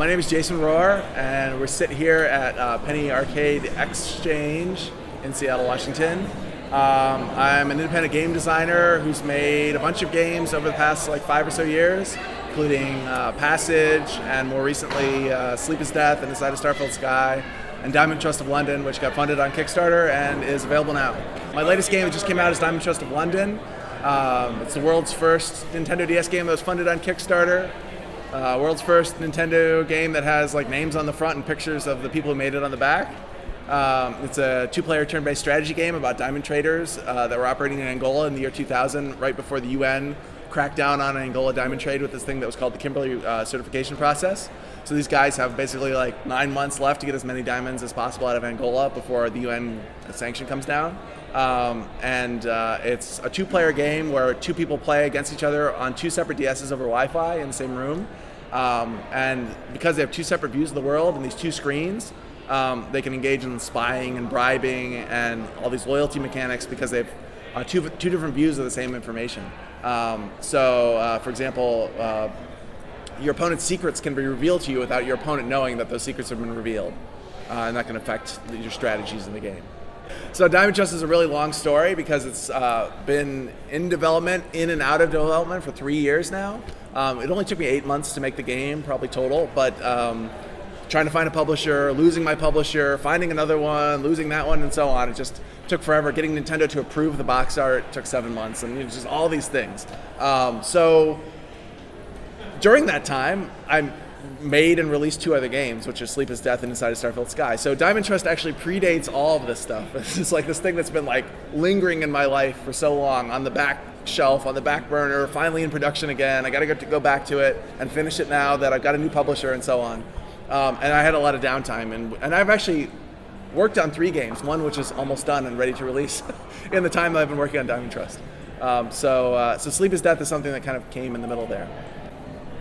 name is Jason Rohrer, and we're sitting here at Penny Arcade Exchange in Seattle, Washington. I'm an independent game designer who's made a bunch of games over the past 5 or so years, including Passage, and more recently Sleep is Death and Inside a Starfilled Sky, and Diamond Trust of London, which got funded on Kickstarter and is available now. My latest game that just came out is Diamond Trust of London. It's the world's first Nintendo DS game that was funded on Kickstarter. World's first Nintendo game that has names on the front and pictures of the people who made it on the back. It's a two-player turn-based strategy game about diamond traders that were operating in Angola in the year 2000, right before the UN cracked down on Angola diamond trade with this thing that was called the Kimberley certification process. So these guys have basically 9 months left to get as many diamonds as possible out of Angola before the UN sanction comes down. It's a two-player game where two people play against each other on two separate DSs over Wi-Fi in the same room. And because they have two separate views of the world and these two screens, they can engage in spying and bribing and all these loyalty mechanics because they have two different views of the same information. For example, your opponent's secrets can be revealed to you without your opponent knowing that those secrets have been revealed, and that can affect your strategies in the game. So Diamond Trust is a really long story because it's been in development, in and out of development for 3 years now. It only took me 8 months to make the game, probably total, but trying to find a publisher, losing my publisher, finding another one, losing that one, and so on. It just took forever. Getting Nintendo to approve the box art took 7 months, and just all these things. So during that time, I made and released 2 other games, which are Sleep is Death and Inside a Starfilled Sky. So Diamond Trust actually predates all of this stuff. It's just this thing that's been lingering in my life for so long, on the back shelf, on the back burner, finally in production again. I got to go back to it and finish it now that I've got a new publisher and so on. And I had a lot of downtime, and I've actually worked on 3 games, one which is almost done and ready to release in the time that I've been working on Diamond Trust. So Sleep is Death is something that kind of came in the middle there.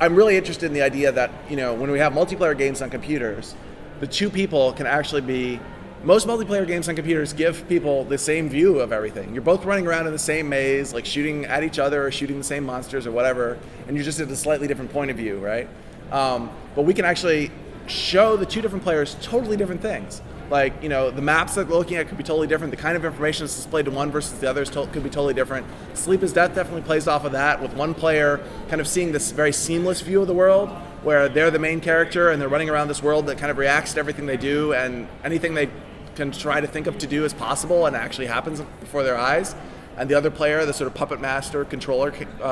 I'm really interested in the idea that, when we have multiplayer games on computers, the two people can actually be, most multiplayer games on computers give people the same view of everything. You're both running around in the same maze, shooting at each other or shooting the same monsters or whatever, and you're just at a slightly different point of view, right? But we can actually show the two different players totally different things. The maps that we're looking at could be totally different. The kind of information that's displayed to one versus the other could be totally different. Sleep is Death definitely plays off of that, with one player kind of seeing this very seamless view of the world, where they're the main character and they're running around this world that kind of reacts to everything they do, and anything they can try to think of to do is possible and actually happens before their eyes. And the other player, the sort of puppet master controller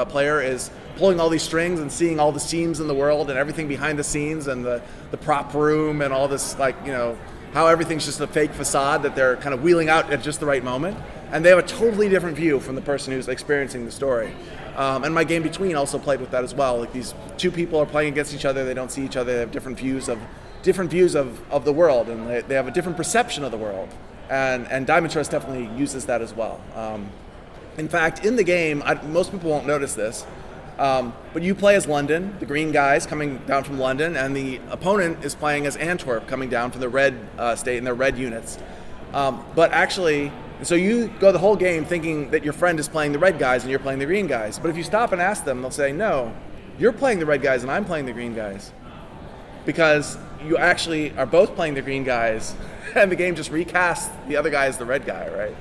player, is pulling all these strings and seeing all the seams in the world and everything behind the scenes and the prop room and all this, how everything's just a fake facade that they're kind of wheeling out at just the right moment. And they have a totally different view from the person who's experiencing the story. And my game Between also played with that as well. These two people are playing against each other, they don't see each other, they have different views of the world, and they have a different perception of the world. And Diamond Trust definitely uses that as well. In fact, in the game, most people won't notice this, but you play as London, the green guys coming down from London, and the opponent is playing as Antwerp, coming down from the red state in their red units. But actually, so you go the whole game thinking that your friend is playing the red guys and you're playing the green guys. But if you stop and ask them, they'll say, no, you're playing the red guys and I'm playing the green guys. Because you actually are both playing the green guys, and the game just recasts the other guy as the red guy, right?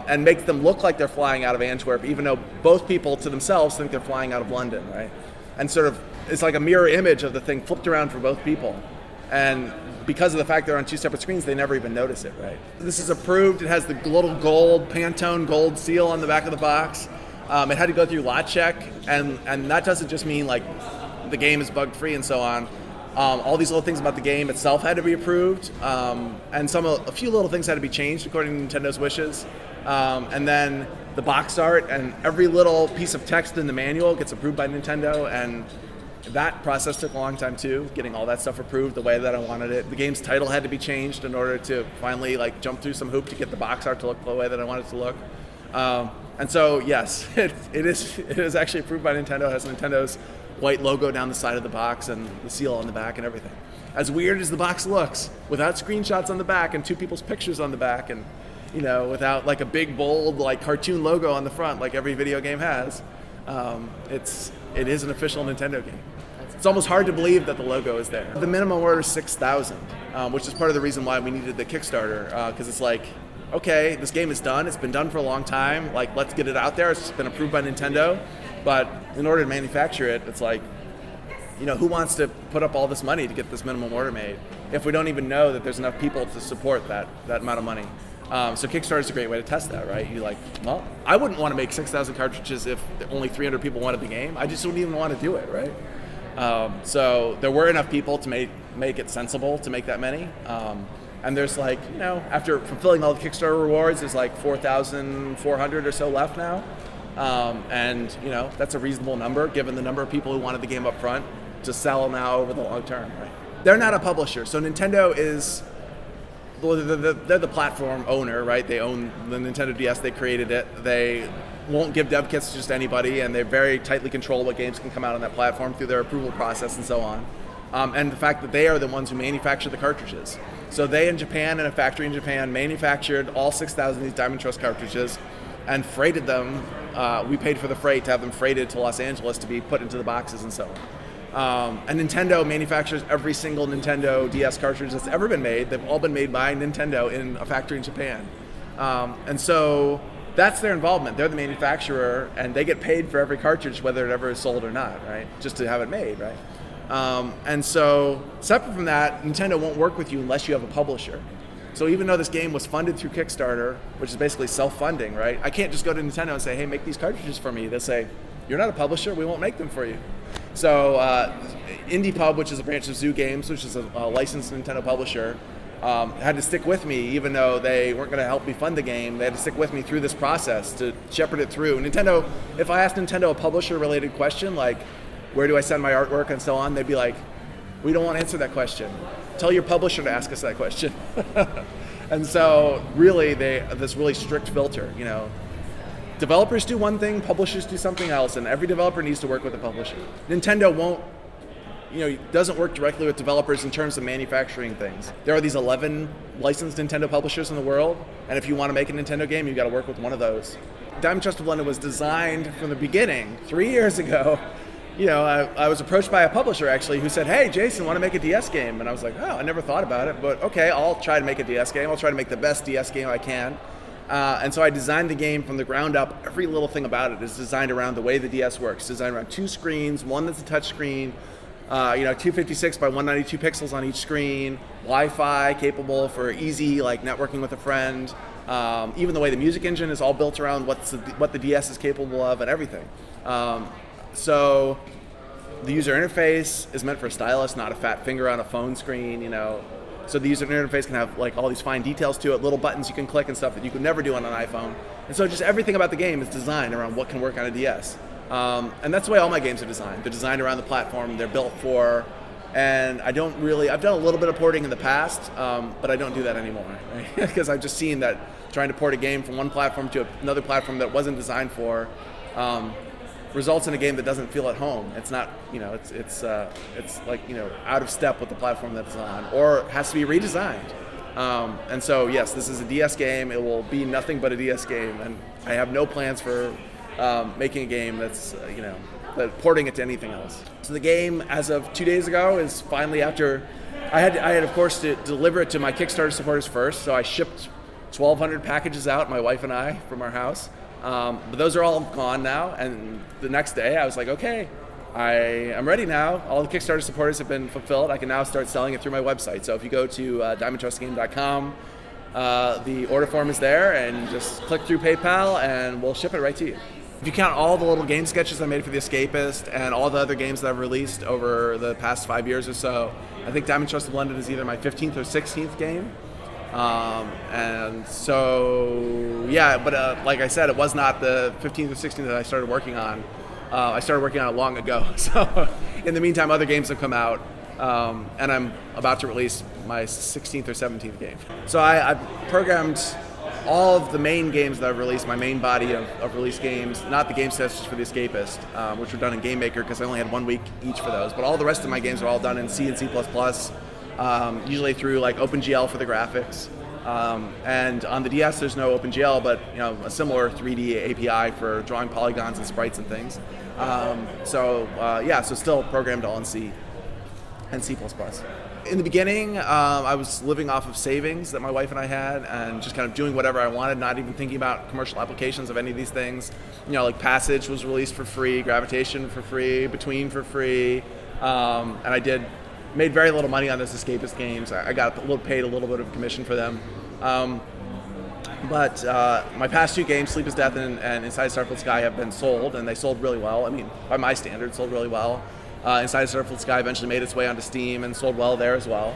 And makes them look like they're flying out of Antwerp, even though both people to themselves think they're flying out of London, right? And sort of, it's like a mirror image of the thing flipped around for both people. And because of the fact they're on two separate screens, they never even notice it, right? This is approved. It has the little gold, Pantone gold seal on the back of the box. It had to go through lot check, and that doesn't just mean the game is bug free and so on. All these little things about the game itself had to be approved, and a few little things had to be changed according to Nintendo's wishes. And then the box art and every little piece of text in the manual gets approved by Nintendo, and that process took a long time too, getting all that stuff approved the way that I wanted it. The game's title had to be changed in order to finally jump through some hoop to get the box art to look the way that I wanted it to look. And so yes, it is actually approved by Nintendo. It has Nintendo's white logo down the side of the box and the seal on the back and everything. As weird as the box looks, without screenshots on the back and two people's pictures on the back, and without a big bold cartoon logo on the front like every video game has, it is an official Nintendo game. That's it's almost hard to believe that the logo is there. The minimum order is 6,000, which is part of the reason why we needed the Kickstarter, because it's like, okay, this game is done. It's been done for a long time. Like, let's get it out there. It's been approved by Nintendo, but in order to manufacture it, it's like, who wants to put up all this money to get this minimum order made if we don't even know that there's enough people to support that amount of money? So Kickstarter is a great way to test that, right? I wouldn't want to make 6,000 cartridges if only 300 people wanted the game. I just wouldn't even want to do it, right? So there were enough people to make it sensible to make that many. And there's after fulfilling all the Kickstarter rewards, there's 4,400 or so left now. And that's a reasonable number given the number of people who wanted the game up front to sell now over the long term, right? They're not a publisher, so Nintendo is, they're the platform owner, right? They own the Nintendo DS, they created it. They won't give dev kits to just anybody, and they very tightly control what games can come out on that platform through their approval process and so on. And the fact that they are the ones who manufacture the cartridges. So they in Japan, in a factory in Japan, manufactured all 6,000 of these Diamond Trust cartridges and freighted them. We paid for the freight to have them freighted to Los Angeles to be put into the boxes and so on. And Nintendo manufactures every single Nintendo DS cartridge that's ever been made. They've all been made by Nintendo in a factory in Japan. And so that's their involvement. They're the manufacturer, and they get paid for every cartridge, whether it ever is sold or not, right? Just to have it made, right? And so separate from that, Nintendo won't work with you unless you have a publisher. So even though this game was funded through Kickstarter, which is basically self-funding, right? I can't just go to Nintendo and say, hey, make these cartridges for me. They'll say, you're not a publisher, we won't make them for you. So IndiePub, which is a branch of Zoo Games, which is a licensed Nintendo publisher, had to stick with me even though they weren't going to help me fund the game. They had to stick with me through this process to shepherd it through. Nintendo, if I asked Nintendo a publisher-related question, like where do I send my artwork and so on, they'd be like, we don't want to answer that question. Tell your publisher to ask us that question. And so really, this really strict filter, Developers do one thing, publishers do something else, and every developer needs to work with a publisher. Nintendo doesn't work directly with developers in terms of manufacturing things. There are these 11 licensed Nintendo publishers in the world, and if you want to make a Nintendo game, you've got to work with one of those. Diamond Trust of London was designed from the beginning, 3 years ago. I was approached by a publisher actually who said, hey, Jason, want to make a DS game? And I was like, oh, I never thought about it, but okay, I'll try to make a DS game. I'll try to make the best DS game I can. And so I designed the game from the ground up. Every little thing about it is designed around the way the DS works. Designed around 2 screens, one that's a touch screen, 256 by 192 pixels on each screen, Wi-Fi capable for easy networking with a friend. Even the way the music engine is all built around what the DS is capable of and everything. So the user interface is meant for a stylus, not a fat finger on a phone screen, So the user interface can have all these fine details to it, little buttons you can click and stuff that you could never do on an iPhone. And so just everything about the game is designed around what can work on a DS. And that's the way all my games are designed. They're designed around the platform they're built for. And I've done a little bit of porting in the past, but I don't do that anymore, right? Because I've just seen that trying to port a game from one platform to another platform that it wasn't designed for results in a game that doesn't feel at home. It's not, it's out of step with the platform that it's on, or has to be redesigned. And so, yes, this is a DS game. It will be nothing but a DS game, and I have no plans for making a game that's, porting it to anything else. So the game, as of 2 days ago, is finally after. I had of course to deliver it to my Kickstarter supporters first, so I shipped 1,200 packages out, my wife and I, from our house. But those are all gone now, and the next day I was like, okay, I am ready now. All the Kickstarter supporters have been fulfilled. I can now start selling it through my website. So if you go to DiamondTrustGame.com, the order form is there, and just click through PayPal and we'll ship it right to you. If you count all the little game sketches I made for The Escapist and all the other games that I've released over the past 5 years or so, I think Diamond Trust of London is either my 15th or 16th game. And so, yeah, but like I said, it was not the 15th or 16th that I started working on. I started working on it long ago. So in the meantime, other games have come out, and I'm about to release my 16th or 17th game. So I programmed all of the main games that I've released, my main body of released games, not the game sets just for The Escapist, which were done in GameMaker because I only had 1 week each for those, but all the rest of my games are all done in C and C++, usually through OpenGL for the graphics. And on the DS, there's no OpenGL, but a similar 3D API for drawing polygons and sprites and things. So still programmed all in C and C++. In the beginning, I was living off of savings that my wife and I had, and just kind of doing whatever I wanted, not even thinking about commercial applications of any of these things. Like Passage was released for free, Gravitation for free, Between for free, and I made very little money on those escapist games. I got paid a little bit of commission for them. But my past two games, Sleep is Death and Inside Starfield Sky, have been sold, and they sold really well. I mean, by my standards, sold really well. Inside Starfield Sky eventually made its way onto Steam and sold well there as well.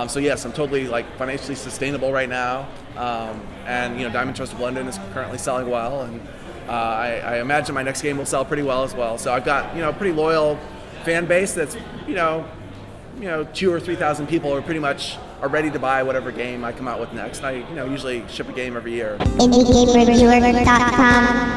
So yes, I'm totally financially sustainable right now. And Diamond Trust of London is currently selling well, and I imagine my next game will sell pretty well as well. So I've got a pretty loyal fan base that's 2,000 or 3,000 people are ready to buy whatever game I come out with next. I usually ship a game every year. IndieGameReviewer.com